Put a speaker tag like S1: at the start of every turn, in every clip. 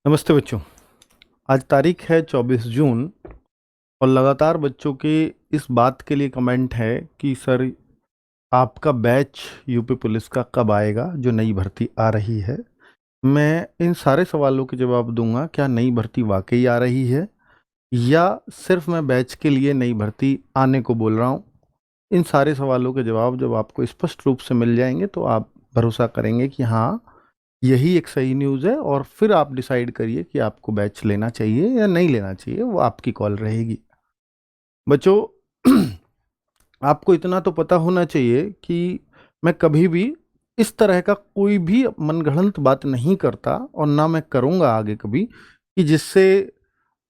S1: नमस्ते बच्चों। आज तारीख है 24 जून और लगातार बच्चों के इस बात के लिए कमेंट है कि सर आपका बैच यूपी पुलिस का कब आएगा जो नई भर्ती आ रही है। मैं इन सारे सवालों के जवाब दूंगा। क्या नई भर्ती वाकई आ रही है या सिर्फ मैं बैच के लिए नई भर्ती आने को बोल रहा हूँ। इन सारे सवालों के जवाब जब आपको स्पष्ट रूप से मिल जाएंगे तो आप भरोसा करेंगे कि हाँ, यही एक सही न्यूज़ है, और फिर आप डिसाइड करिए कि आपको बैच लेना चाहिए या नहीं लेना चाहिए। वो आपकी कॉल रहेगी। बच्चों, आपको इतना तो पता होना चाहिए कि मैं कभी भी इस तरह का कोई भी मनगढ़ंत बात नहीं करता और ना मैं करूँगा आगे कभी, कि जिससे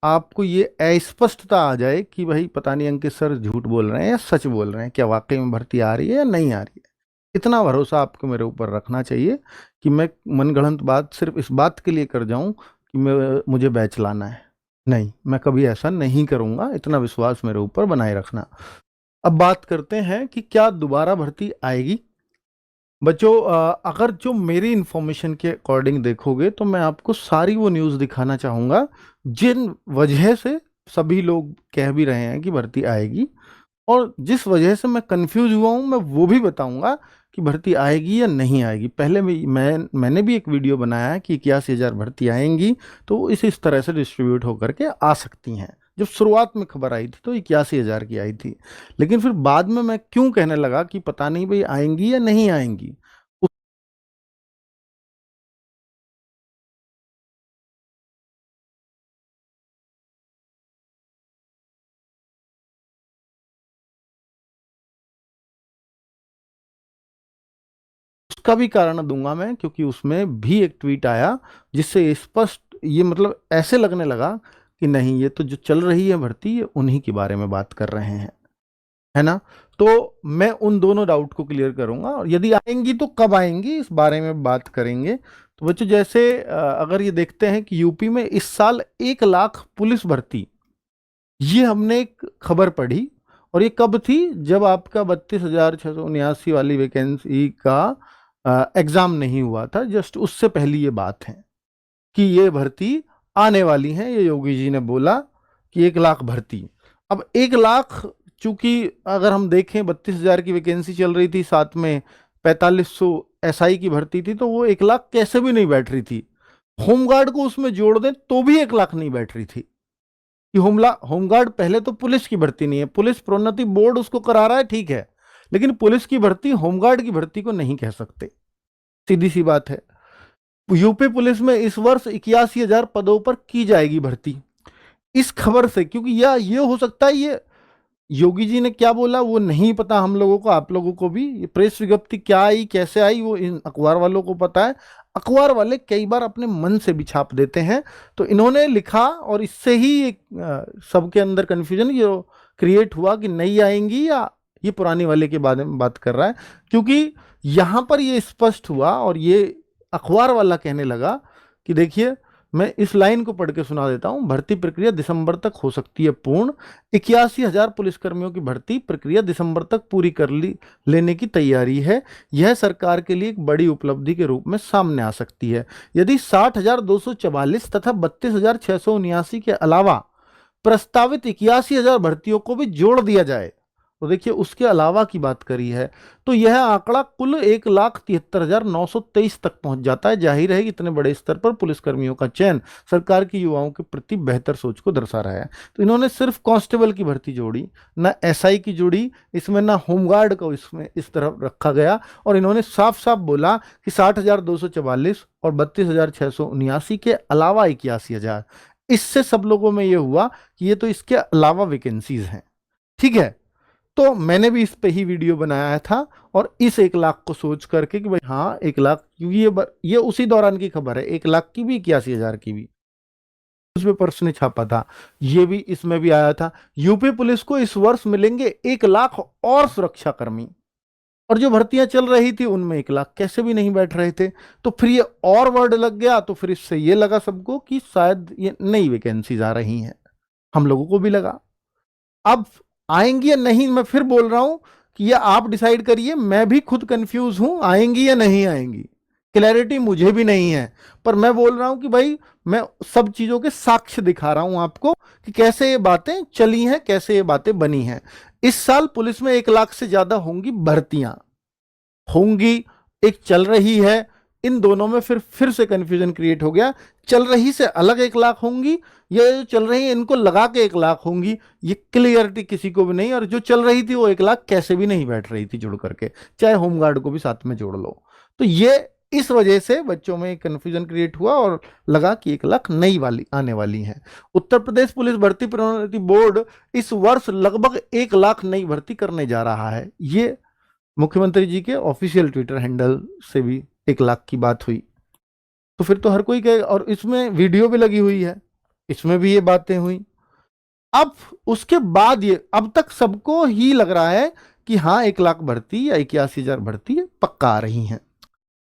S1: आपको ये अस्पष्टता आ जाए कि भाई पता नहीं अंकित सर झूठ बोल रहे हैं या सच बोल रहे हैं, क्या वाकई में भर्ती आ रही है या नहीं आ रही है। इतना भरोसा आपको मेरे ऊपर रखना चाहिए कि मैं मनगढ़ंत बात सिर्फ इस बात के लिए कर जाऊं कि मुझे बैच लाना है। नहीं, मैं कभी ऐसा नहीं करूंगा। इतना विश्वास मेरे ऊपर बनाए रखना। अब बात करते हैं कि क्या दोबारा भर्ती आएगी। बच्चों, अगर जो मेरी इंफॉर्मेशन के अकॉर्डिंग देखोगे तो मैं आपको सारी वो न्यूज़ दिखाना चाहूँगा जिन वजह से सभी लोग कह भी रहे हैं कि भर्ती आएगी, और जिस वजह से मैं कंफ्यूज हुआ हूँ मैं वो भी बताऊंगा कि भर्ती आएगी या नहीं आएगी। पहले मैंने भी एक वीडियो बनाया है कि 81,000 भर्ती आएंगी, तो वो इस तरह से डिस्ट्रीब्यूट होकर के आ सकती हैं। जब शुरुआत में खबर आई थी तो 81,000 की आई थी, लेकिन फिर बाद में मैं क्यों कहने लगा कि पता नहीं भाई आएंगी या नहीं आएंगी। उसका भी कारण दूंगा मैं, क्योंकि उसमें भी एक ट्वीट आया जिससे स्पष्ट ये मतलब ऐसे लगने लगा कि नहीं, ये तो जो चल रही है भर्ती ये उन्हीं के बारे में बात कर रहे हैं, है ना। तो मैं उन दोनों डाउट को क्लियर करूंगा, और यदि आएंगी तो कब आएंगी इस बारे में बात करेंगे। तो बच्चों, जैसे अगर ये देखते हैं कि यूपी में इस साल 1 लाख पुलिस भर्ती, ये हमने एक खबर पढ़ी। और ये कब थी? जब आपका 32,679 वाली वैकेंसी का एग्जाम नहीं हुआ था, जस्ट उससे पहली ये बात है कि ये भर्ती आने वाली है। ये योगी जी ने बोला कि 1 लाख भर्ती। अब 1 लाख, चूंकि अगर हम देखें 32,000 की वैकेंसी चल रही थी, साथ में 4500 एसआई की भर्ती थी, तो वो 1 लाख कैसे भी नहीं बैठ रही थी। होमगार्ड को उसमें जोड़ दें तो भी 1 लाख नहीं बैठ रही थी। कि होमगार्ड पहले तो पुलिस की भर्ती नहीं है, पुलिस प्रोन्नति बोर्ड उसको करा रहा है, ठीक है, लेकिन पुलिस की भर्ती होमगार्ड की भर्ती को नहीं कह सकते। सीधी सी बात है। यूपी पुलिस में इस वर्ष 81,000 पदों पर की जाएगी भर्ती। इस खबर से, क्योंकि यह ये हो सकता है, ये योगी जी ने क्या बोला वो नहीं पता हम लोगों को, आप लोगों को भी। ये प्रेस विज्ञप्ति क्या आई कैसे आई वो इन अखबार वालों को पता है। अखबार वाले कई बार अपने मन से भी छाप देते हैं। तो इन्होंने लिखा और इससे ही एक सबके अंदर कंफ्यूजन ये क्रिएट हुआ कि नई आएंगी या ये पुरानी वाले के बारे में बात कर रहा है। क्योंकि यहां पर ये स्पष्ट हुआ और ये अखबार वाला कहने लगा कि देखिए, मैं इस लाइन को पढ़ के सुना देता हूं। भर्ती प्रक्रिया दिसंबर तक हो सकती है पूर्ण। 81,000 पुलिसकर्मियों की भर्ती प्रक्रिया दिसंबर तक पूरी कर लेने की तैयारी है। यह सरकार के लिए एक बड़ी उपलब्धि के रूप में सामने आ सकती है। यदि 60,244 तथा 32,679 के अलावा प्रस्तावित 81,000 भर्तियों को भी जोड़ दिया जाए, तो देखिए उसके अलावा की बात करी है, तो यह आंकड़ा कुल 1,73,923 तक पहुंच जाता है। जाहिर है कि इतने बड़े स्तर पर पुलिसकर्मियों का चयन सरकार की युवाओं के प्रति बेहतर सोच को दर्शा रहा है। तो इन्होंने सिर्फ कांस्टेबल की भर्ती जोड़ी, ना एसआई की जोड़ी, इसमें ना होमगार्ड को इसमें इस तरफ रखा गया। और इन्होंने साफ साफ बोला कि 60,244 और 32,679 के अलावा 81,000। इससे सब लोगों में यह हुआ कि ये तो इसके अलावा वैकेंसीज हैं। ठीक है। तो मैंने भी इस पे ही वीडियो बनाया था, और इस 1 लाख को सोच करके कि भाई हाँ 1 लाख, क्योंकि ये उसी दौरान की खबर है। 1 लाख की भी 81,000 की भी न्यूज़पेपर्स ने छापा था। ये भी इसमें भी आया था। यूपी पुलिस को इस वर्ष मिलेंगे 1 लाख और सुरक्षा कर्मी, और जो भर्तियां चल रही थी उनमें 1 लाख कैसे भी नहीं बैठ रहे थे। तो फिर ये और वर्ड लग गया, तो फिर इससे ये लगा सबको कि शायद ये नई वैकेंसीज आ रही हैं। हम लोगों को भी लगा। अब आएंगी या नहीं, मैं फिर बोल रहा हूं कि ये आप डिसाइड करिए। मैं भी खुद कंफ्यूज हूं आएंगी या नहीं आएंगी। क्लैरिटी मुझे भी नहीं है, पर मैं बोल रहा हूं कि भाई मैं सब चीजों के साक्ष्य दिखा रहा हूं आपको कि कैसे ये बातें चली हैं, कैसे ये बातें बनी हैं। इस साल पुलिस में 1 लाख से ज्यादा होंगी भर्तियां, होंगी, एक चल रही है। इन दोनों में फिर से कंफ्यूजन क्रिएट हो गया। चल रही से अलग 1 लाख होंगी, ये जो चल रही है इनको लगा के 1 लाख होंगी, ये क्लियरिटी किसी को भी नहीं। और जो चल रही थी वो 1 लाख कैसे भी नहीं बैठ रही थी जुड़ करके, चाहे होमगार्ड को भी साथ में जोड़ लो। तो ये इस वजह से बच्चों में कंफ्यूजन क्रिएट हुआ और लगा कि 1 लाख नई वाली आने वाली है। उत्तर प्रदेश पुलिस भर्ती प्रोन्नति बोर्ड इस वर्ष लगभग 1 लाख नई भर्ती करने जा रहा है। ये मुख्यमंत्री जी के ऑफिशियल ट्विटर हैंडल से भी 1 लाख की बात हुई। तो फिर तो हर कोई कहेगा, और इसमें वीडियो भी लगी हुई है, इसमें भी ये बातें हुई। अब उसके बाद ये अब तक सबको ही लग रहा है कि हाँ 1 लाख भर्ती या 81,000 भर्ती पक्का आ रही हैं।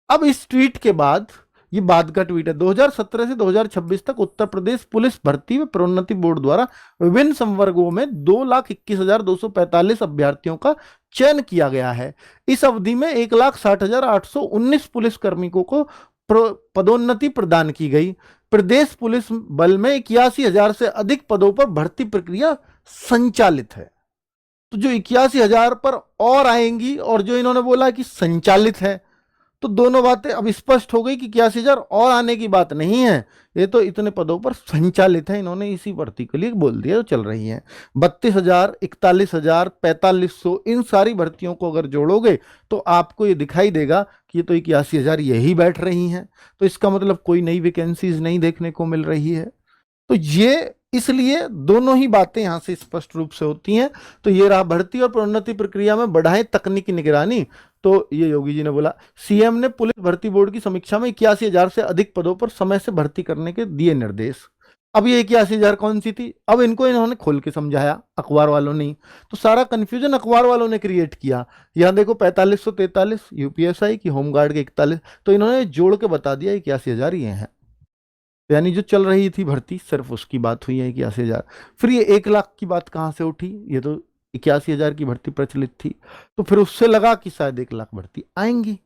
S1: अब इस ट्वीट के बाद, ये बाद का ट्वीट है, 2017 से 2026 तक उत्तर प्रदेश पुलिस भर्ती व प्रोन्नति बोर्ड द्वारा विभिन्न संवर्गों में 2,21,245 अभ्यर्थियों का चयन किया गया है। इस अवधि में 1,60,819 पुलिस कार्मिकों को पदोन्नति प्रदान की गई। प्रदेश पुलिस बल में 81,000 से अधिक पदों पर भर्ती प्रक्रिया संचालित है। तो जो 81,000 पर और आएंगी, और जो इन्होंने बोला कि संचालित है, तो दोनों बातें अब स्पष्ट हो गई कि 81,000 और आने की बात नहीं है, ये तो इतने पदों पर संचालित है। इन्होंने इसी भर्ती के लिए बोल दिया, तो चल रही है। 32,000, 41,000, 4,500, इन सारी भर्तियों को अगर जोड़ोगे तो आपको ये दिखाई देगा कि ये तो 81,000 यही बैठ रही हैं। तो इसका मतलब कोई नई वैकेंसीज नहीं देखने को मिल रही है। तो ये इसलिए दोनों ही बातें यहां से स्पष्ट रूप से होती हैं। तो ये रहा भर्ती और प्रोन्नति प्रक्रिया में बढ़ाए तकनीकी निगरानी। तो ये योगी जी ने बोला। सीएम ने पुलिस भर्ती बोर्ड की समीक्षा में 81,000 से अधिक पदों पर समय से भर्ती करने के दिए निर्देश। अब ये 81,000 कौन सी थी, अब इन्होंने खोल के समझाया, अखबार वालों ने। तो सारा कंफ्यूजन अखबार वालों ने क्रिएट किया। यहां देखो 4,543 यूपीएसआई की, होमगार्ड के 41, तो इन्होंने जोड़ के बता दिया 81,000 ये हैं। यानी जो चल रही थी भर्ती सिर्फ उसकी बात हुई है 81,000। फिर ये 1 लाख की बात कहां से उठी, ये तो 81,000 की भर्ती प्रचलित थी। तो फिर उससे लगा कि शायद 1 लाख भर्ती आएंगी।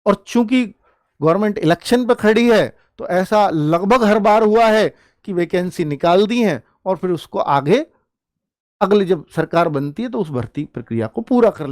S1: और चूंकि गवर्नमेंट इलेक्शन पे खड़ी है, तो ऐसा लगभग हर बार हुआ है कि वैकेंसी निकाल दी है और फिर उसको आगे अगले जब सरकार बनती है तो उस भर्ती प्रक्रिया को पूरा कर